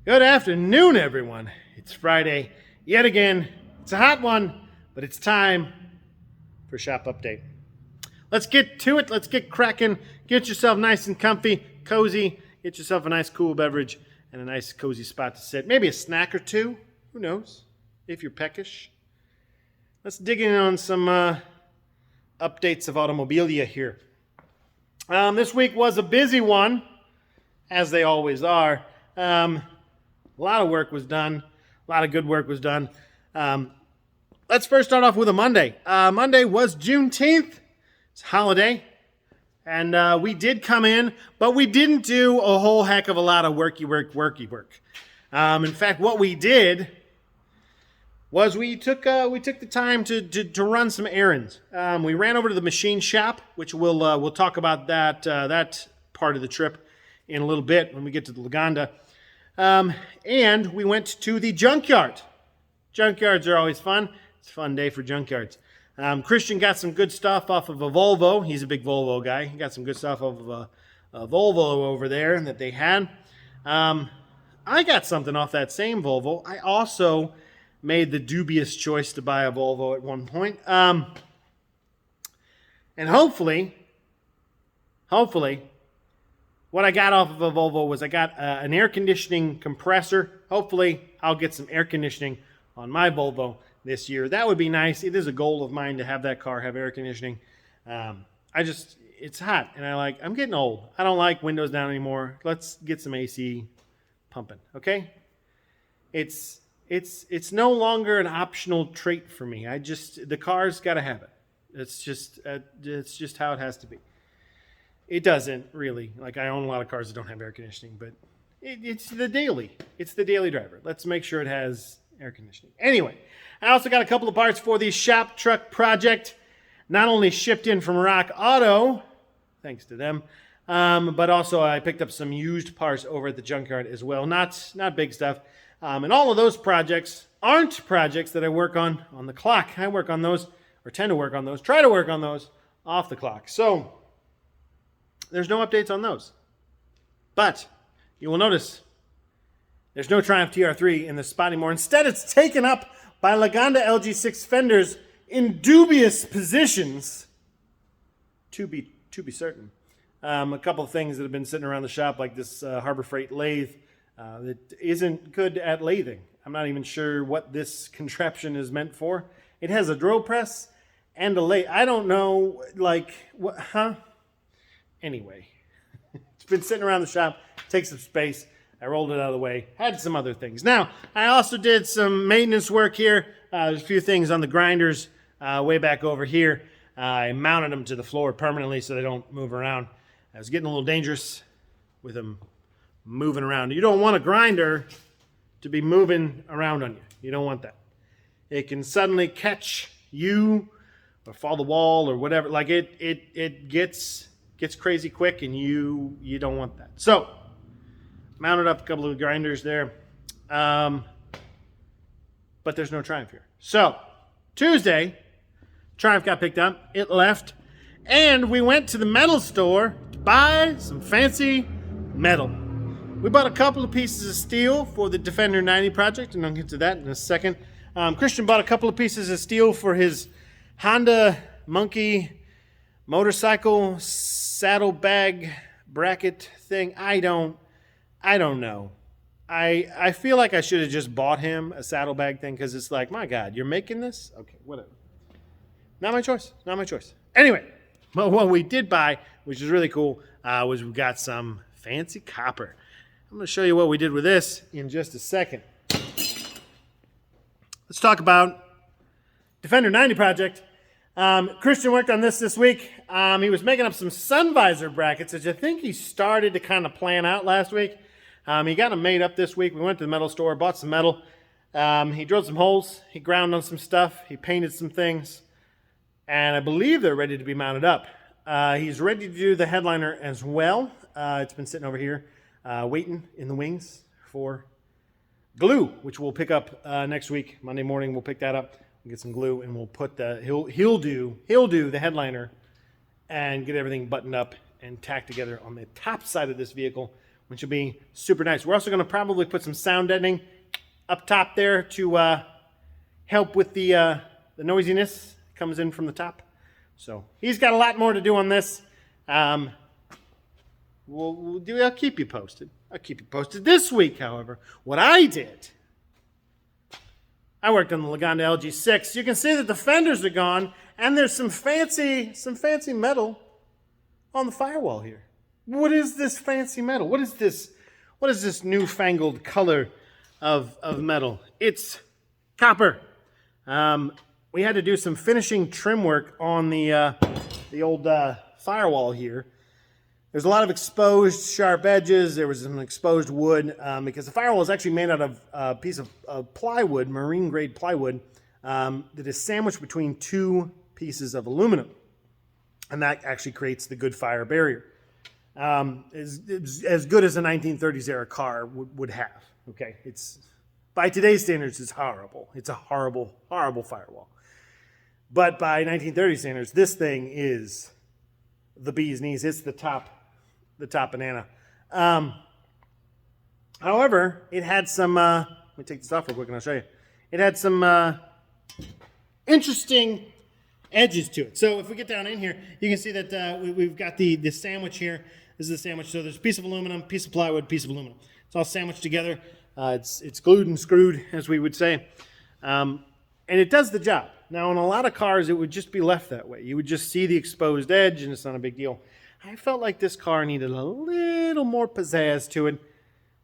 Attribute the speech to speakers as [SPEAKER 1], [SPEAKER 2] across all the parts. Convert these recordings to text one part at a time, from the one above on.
[SPEAKER 1] Good afternoon, everyone. It's Friday yet again. It's a hot one, but it's time for Shop Update. Let's get to it. Let's get cracking. Get yourself nice and comfy, cozy. Get yourself a nice cool beverage and a nice cozy spot to sit. Maybe a snack or two. Who knows? If you're peckish. Let's dig in on some updates of automobilia here. This week was a busy one, as they always are. A lot of work was done. A lot of good work was done. Let's first start off with a Monday. Monday was Juneteenth. It's a holiday. And we did come in, but we didn't do a whole heck of a lot of worky work. In fact, what we did was we took the time to run some errands. We ran over to the machine shop, which we'll talk about that part of the trip in a little bit when we get to the Laganda. And we went to the junkyard. Junkyards are always fun. It's a fun day for junkyards. Christian got some good stuff off of a Volvo. He's a big Volvo guy. He got some good stuff off of a Volvo over there that they had. I got something off that same Volvo. I also made the dubious choice to buy a Volvo at one point. And hopefully, what I got off of a Volvo was I got an air conditioning compressor. Hopefully, I'll get some air conditioning on my Volvo this year. That would be nice. It is a goal of mine to have that car have air conditioning. It's hot, and I'm getting old. I don't like windows down anymore. Let's get some AC pumping, okay? It's no longer an optional trait for me. The car's got to have it. It's just how it has to be. It doesn't really. I own a lot of cars that don't have air conditioning, but it's the daily driver. Let's make sure it has air conditioning. Anyway, I also got a couple of parts for the shop truck project. Not only shipped in from Rock Auto, thanks to them, but also I picked up some used parts over at the junkyard as well. Not big stuff. And all of those projects aren't projects that I work on the clock. I work on those, or tend to work on those, try to work on those off the clock. So there's no updates on those. But you will notice there's no Triumph TR3 in this spot anymore. Instead, it's taken up by Laganda LG6 fenders in dubious positions, to be certain. A couple of things that have been sitting around the shop, like this Harbor Freight lathe that isn't good at lathing. I'm not even sure what this contraption is meant for. It has a drill press and a lathe. I don't know, what. Anyway, it's been sitting around the shop, takes some space. I rolled it out of the way, had some other things. Now, I also did some maintenance work here. There's a few things on the grinders way back over here. I mounted them to the floor permanently so they don't move around. I was getting a little dangerous with them moving around. You don't want a grinder to be moving around on you. You don't want that. It can suddenly catch you or fall the wall or whatever. It gets crazy quick, and you don't want that. So, mounted up a couple of grinders there. But there's no Triumph here. So, Tuesday, Triumph got picked up. It left. And we went to the metal store to buy some fancy metal. We bought a couple of pieces of steel for the Defender 90 project, and I'll get to that in a second. Christian bought a couple of pieces of steel for his Honda Monkey motorcycle saddlebag bracket thing. I don't know. I feel like I should have just bought him a saddlebag thing, because it's like, my God, you're making this? Okay, whatever. Not my choice. Anyway, but what we did buy, which is really cool, was we got some fancy copper. I'm going to show you what we did with this in just a second. Let's talk about Defender 90 project. Christian worked on this week. He was making up some sun visor brackets, which I think he started to kind of plan out last week. He got them made up this week. We went to the metal store, bought some metal. He drilled some holes. He ground on some stuff. He painted some things. And I believe they're ready to be mounted up. He's ready to do the headliner as well. It's been sitting over here waiting in the wings for glue, which we'll pick up next week. Monday morning, we'll pick that up. We'll get some glue, and we'll put he'll do the headliner and get everything buttoned up and tacked together on the top side of this vehicle, which will be super nice. We're also going to probably put some sound deadening up top there to help with the noisiness that comes in from the top. So he's got a lot more to do on this. I'll keep you posted. I'll keep you posted. This week, however, what I did, I worked on the Lagonda LG6. You can see that the fenders are gone, and there's some fancy metal on the firewall here. What is this fancy metal? What is this newfangled color of metal? It's copper. We had to do some finishing trim work on the old firewall here. There's a lot of exposed sharp edges. There was some exposed wood because the firewall is actually made out of a piece of plywood, marine grade plywood, that is sandwiched between two pieces of aluminum. And that actually creates the good fire barrier. As good as a 1930s era car would have. Okay, it's by today's standards, it's horrible. It's a horrible, horrible firewall. But by 1930 standards, this thing is the bee's knees. It's the top banana. However, it had some, let me take this off real quick and I'll show you. It had some interesting edges to it. So if we get down in here, you can see that we've got the sandwich here. This is the sandwich. So there's a piece of aluminum, piece of plywood, piece of aluminum. It's all sandwiched together. It's glued and screwed, as we would say. And it does the job. Now, in a lot of cars, it would just be left that way. You would just see the exposed edge, and it's not a big deal. I felt like this car needed a little more pizzazz to it,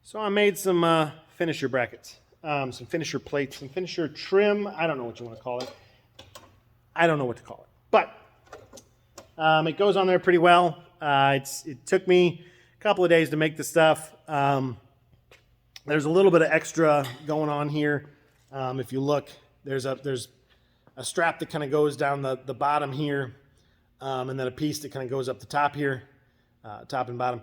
[SPEAKER 1] so I made some finisher brackets, some finisher plates, some finisher trim. I don't know what you want to call it. I don't know what to call it, but it goes on there pretty well. It took me a couple of days to make the stuff. There's a little bit of extra going on here. If you look, there's a strap that kind of goes down the bottom here. And then a piece that kind of goes up the top here, top and bottom.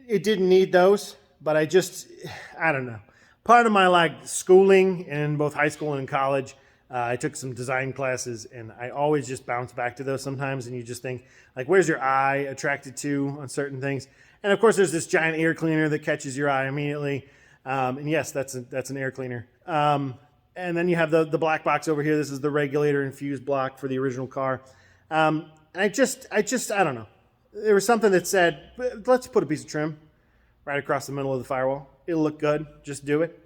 [SPEAKER 1] It didn't need those, but I don't know. Part of my schooling in both high school and in college, I took some design classes, and I always just bounce back to those sometimes, and you just think, where's your eye attracted to on certain things? And of course, there's this giant air cleaner that catches your eye immediately. And yes, that's an air cleaner. And then you have the black box over here. This is the regulator and fuse block for the original car. And I don't know. There was something that said, let's put a piece of trim right across the middle of the firewall. It'll look good. Just do it.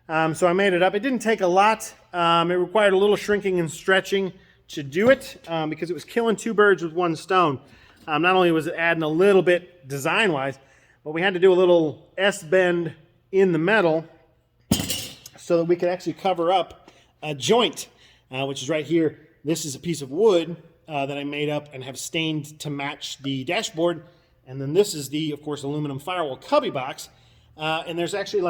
[SPEAKER 1] So I made it up. It didn't take a lot. It required a little shrinking and stretching to do it because it was killing two birds with one stone. Not only was it adding a little bit design-wise, but we had to do a little S-bend in the metal so that we could actually cover up a joint, which is right here. This is a piece of wood that I made up and have stained to match the dashboard. And then this is of course, aluminum firewall cubby box. And there's actually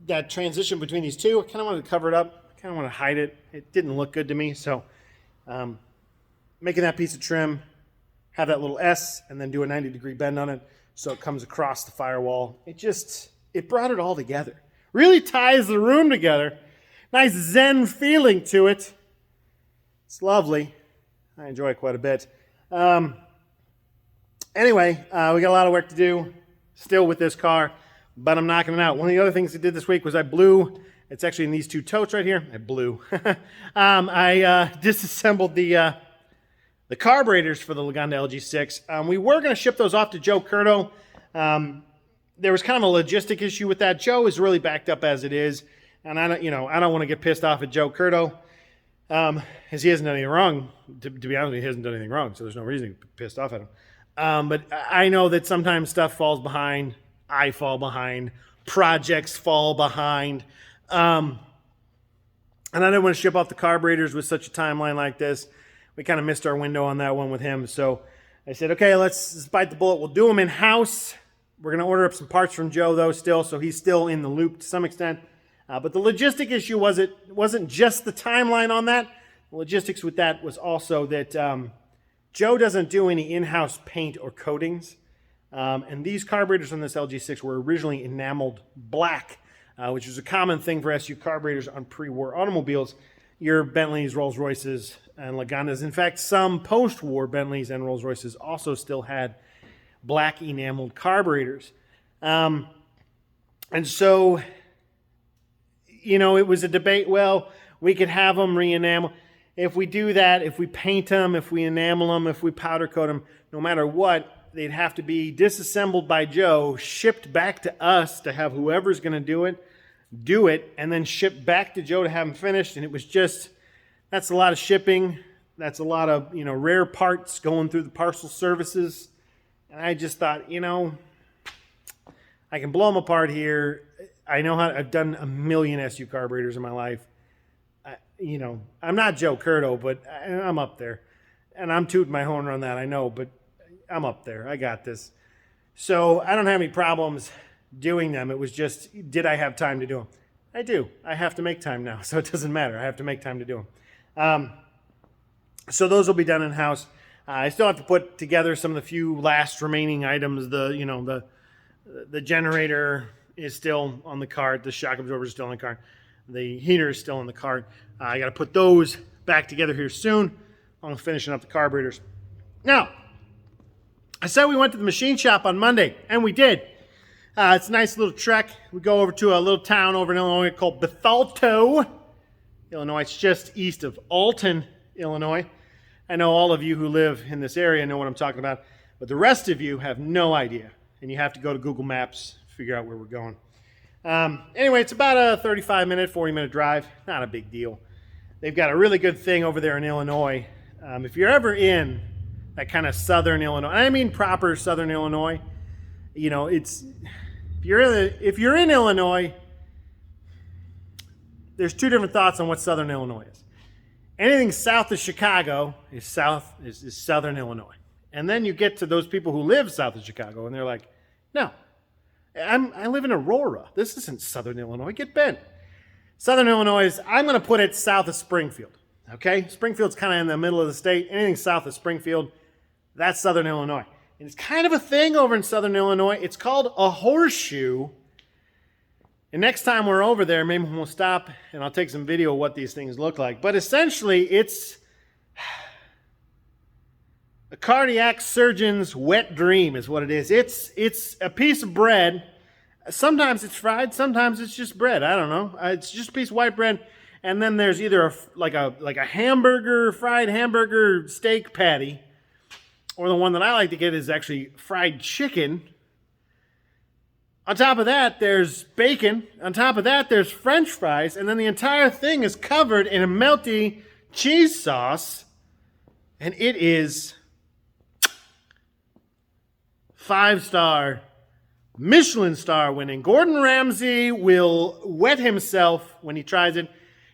[SPEAKER 1] that transition between these two. I kind of wanted to cover it up. I kind of want to hide it. It didn't look good to me. So making that piece of trim, have that little S, and then do a 90-degree bend on it so it comes across the firewall. It brought it all together. Really ties the room together. Nice zen feeling to it. It's lovely. I enjoy it quite a bit. Anyway, we got a lot of work to do still with this car, but I'm knocking it out. One of the other things I did this week was I blew, it's actually in these two totes right here. I blew. I disassembled the carburetors for the Lagonda LG6. We were going to ship those off to Joe Curto. There was kind of a logistic issue with that. Joe is really backed up as it is, and I don't want to get pissed off at Joe Curto. Because he hasn't done anything wrong. To be honest with you, he hasn't done anything wrong, so there's no reason to be pissed off at him. But I know that sometimes stuff falls behind. I fall behind. Projects fall behind. And I didn't want to ship off the carburetors with such a timeline like this. We kind of missed our window on that one with him. So I said, okay, let's bite the bullet. We'll do them in-house. We're going to order up some parts from Joe, though, still, so he's still in the loop to some extent. But the logistic issue wasn't just the timeline on that. The logistics with that was also that Joe doesn't do any in-house paint or coatings. And these carburetors on this LG6 were originally enameled black, which was a common thing for SU carburetors on pre-war automobiles. Your Bentleys, Rolls-Royces, and Lagondas. In fact, some post-war Bentleys and Rolls-Royces also still had black enameled carburetors. And so, it was a debate. Well, we could have them re-enamel. If we do that, if we paint them, if we enamel them, if we powder coat them, no matter what, they'd have to be disassembled by Joe, shipped back to us to have whoever's going to do it, and then shipped back to Joe to have them finished. And it was just, that's a lot of shipping. That's a lot of, rare parts going through the parcel services. And I just thought, I can blow them apart here. I know how. I've done a million SU carburetors in my life. I'm not Joe Curto, but I'm up there. And I'm tooting my horn on that, I know, but I'm up there. I got this. So I don't have any problems doing them. It was just, did I have time to do them? I do. I have to make time now, so it doesn't matter. I have to make time to do them. So those will be done in-house. I still have to put together some of the few last remaining items. The generator is still on the cart. The shock absorber is still on the cart. The heater is still in the cart. I got to put those back together here soon. I'm finishing up the carburetors. Now, I said we went to the machine shop on Monday, and we did. It's a nice little trek. We go over to a little town over in Illinois called Bethalto, Illinois. It's just east of Alton, Illinois. I know all of you who live in this area know what I'm talking about, but the rest of you have no idea, and you have to go to Google Maps to figure out where we're going. Anyway, it's about a 35-minute, 40-minute drive. Not a big deal. They've got a really good thing over there in Illinois. If you're ever in that kind of southern Illinois, I mean proper southern Illinois, it's if you're in Illinois, there's two different thoughts on what southern Illinois is. Anything south of Chicago is southern Illinois. And then you get to those people who live south of Chicago, and they're like, no, I live in Aurora. This isn't southern Illinois. Get bent. Southern Illinois is, I'm going to put it south of Springfield. Okay? Springfield's kind of in the middle of the state. Anything south of Springfield, that's southern Illinois. And it's kind of a thing over in southern Illinois. It's called a horseshoe. And next time we're over there, maybe we'll stop and I'll take some video of what these things look like. But essentially, it's a cardiac surgeon's wet dream is what it is. It's a piece of bread. Sometimes it's fried, sometimes it's just bread. I don't know. It's just a piece of white bread, and then there's either a hamburger, fried hamburger steak patty, or the one that I like to get is actually fried chicken. On top of that, there's bacon. On top of that, there's French fries, and then the entire thing is covered in a melty cheese sauce, and it is 5-star, Michelin star winning. Gordon Ramsay will wet himself when he tries it.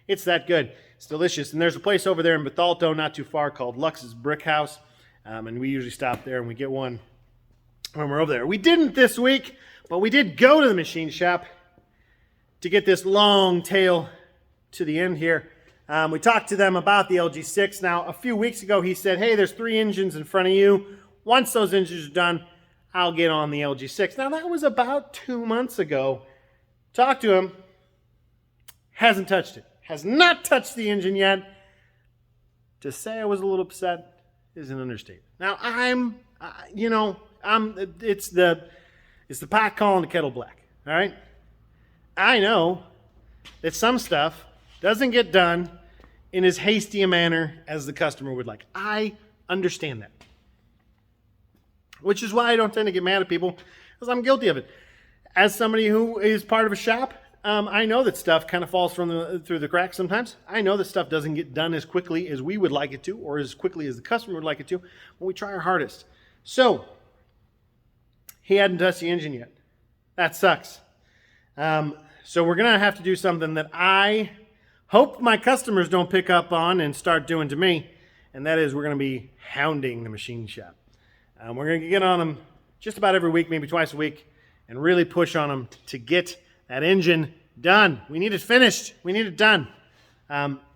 [SPEAKER 1] It's that good. It's delicious. And there's a place over there in Bethalto, not too far, called Lux's Brick House. And we usually stop there and we get one when we're over there. We didn't this week, but we did go to the machine shop to get this long tail to the end here. We talked to them about the LG6. Now, a few weeks ago, he said, hey, there's 3 engines in front of you. Once those engines are done, I'll get on the LG6. Now, that was about 2 months ago. Talked to him. Hasn't touched it. Has not touched the engine yet. To say I was a little upset is an understatement. Now, it's the pot calling the kettle black. All right? I know that some stuff doesn't get done in as hasty a manner as the customer would like. I understand that. Which is why I don't tend to get mad at people, because I'm guilty of it. As somebody who is part of a shop, I know that stuff kind of falls through the cracks sometimes. I know that stuff doesn't get done as quickly as we would like it to, or as quickly as the customer would like it to, but we try our hardest. So, he hadn't touched the engine yet. That sucks. So we're going to have to do something that I hope my customers don't pick up on and start doing to me, and that is we're going to be hounding the machine shop. We're going to get on them just about every week, maybe twice a week, and really push on them to get that engine done. We need it finished. We need it done.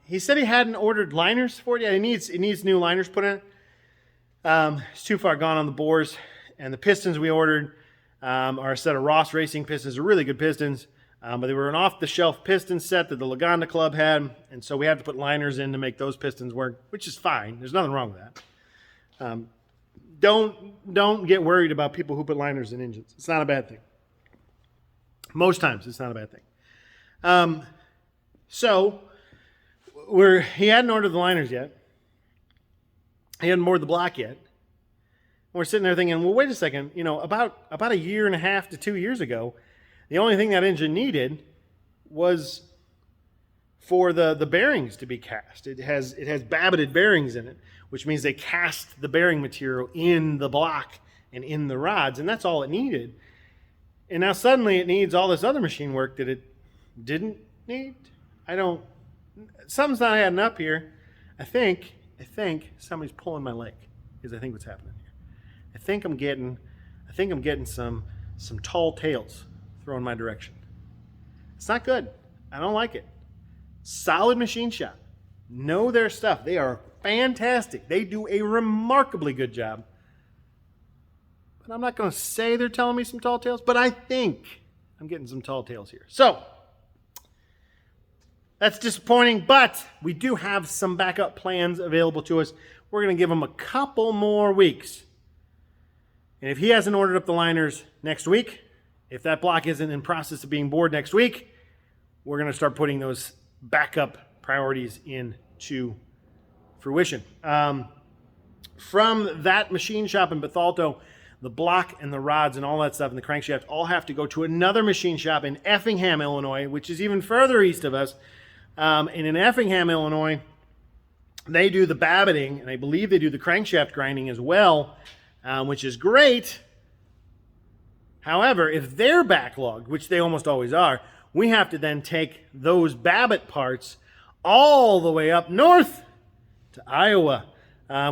[SPEAKER 1] He said he hadn't ordered liners for it yet. It needs new liners put in it. It's too far gone on the bores. And the pistons we ordered are a set of Ross Racing pistons. They're really good pistons, but they were an off-the-shelf piston set that the Lagonda Club had, and so we had to put liners in to make those pistons work, which is fine. There's nothing wrong with that. Don't get worried about people who put liners in engines. It's not a bad thing. Most times, it's not a bad thing. So he hadn't ordered the liners yet. He hadn't bored the block yet. And we're sitting there thinking, well, wait a second. About a year and a half to 2 years ago, the only thing that engine needed was for the bearings to be cast. It has babbited bearings in it, which means they cast the bearing material in the block and in the rods, and that's all it needed. And now suddenly it needs all this other machine work that it didn't need. Something's not adding up here. I think somebody's pulling my leg, is I think what's happening here. I think I'm getting some tall tales thrown my direction. It's not good. I don't like it. Solid machine shop. Know their stuff. They are fantastic. They do a remarkably good job. But I'm not going to say they're telling me some tall tales, but I think I'm getting some tall tales here. So, that's disappointing, but we do have some backup plans available to us. We're going to give him a couple more weeks. And if he hasn't ordered up the liners next week, if that block isn't in process of being bored next week, we're going to start putting those backup priorities into fruition. From that machine shop in Bethalto, the block and the rods and all that stuff and the crankshaft all have to go to another machine shop in Effingham, Illinois, which is even further east of us. And in Effingham, Illinois, they do the babbiting, and I believe they do the crankshaft grinding as well, which is great. However, if they're backlogged, which they almost always are, we have to then take those Babbitt parts all the way up north to Iowa.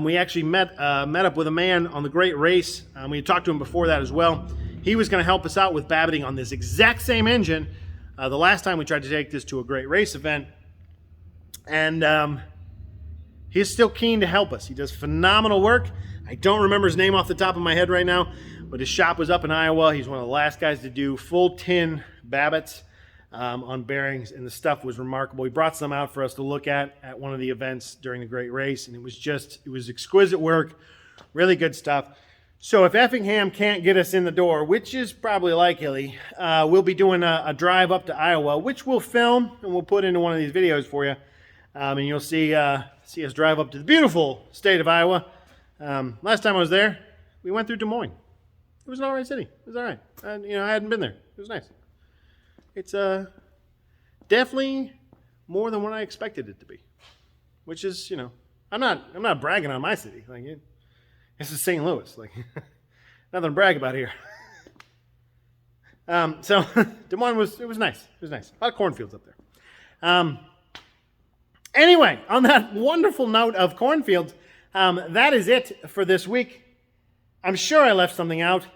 [SPEAKER 1] We actually met up with a man on the Great Race. We had talked to him before that as well. He was going to help us out with babbiting on this exact same engine the last time we tried to take this to a Great Race event. And he's still keen to help us. He does phenomenal work. I don't remember his name off the top of my head right now, but his shop was up in Iowa. He's one of the last guys to do full tin Babbitts on bearings, and the stuff was remarkable. He brought some out for us to look at one of the events during the Great Race, and it was exquisite work, really good stuff. So if Effingham can't get us in the door, which is probably likely, we'll be doing a drive up to Iowa, which we'll film and we'll put into one of these videos for you, and you'll see us drive up to the beautiful state of Iowa. Last time I was there, we went through Des Moines. It was an all right city. It was all right. I hadn't been there. It was nice. It's definitely more than what I expected it to be, which is, I'm not bragging on my city. This is St. Louis. Nothing to brag about here. So Des Moines was nice. It was nice. A lot of cornfields up there. Anyway, on that wonderful note of cornfields, that is it for this week. I'm sure I left something out.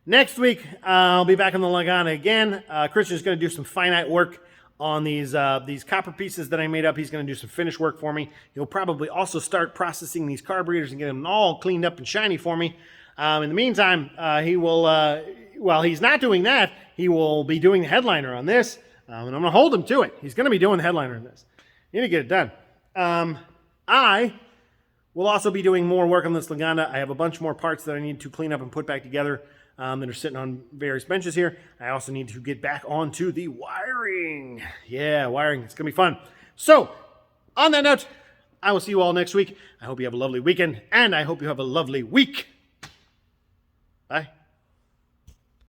[SPEAKER 1] Next week, I'll be back on the Lagana again. Christian's going to do some finite work on these copper pieces that I made up. He's going to do some finish work for me. He'll probably also start processing these carburetors and get them all cleaned up and shiny for me. In the meantime, he will, while he's not doing that, he will be doing the headliner on this, and I'm going to hold him to it. He's going to be doing the headliner on this. You need to get it done. I will also be doing more work on this Lagana. I have a bunch more parts that I need to clean up and put back together. That are sitting on various benches here. I also need to get back onto the wiring. Yeah, wiring. It's going to be fun. So, on that note, I will see you all next week. I hope you have a lovely weekend, and I hope you have a lovely week. Bye.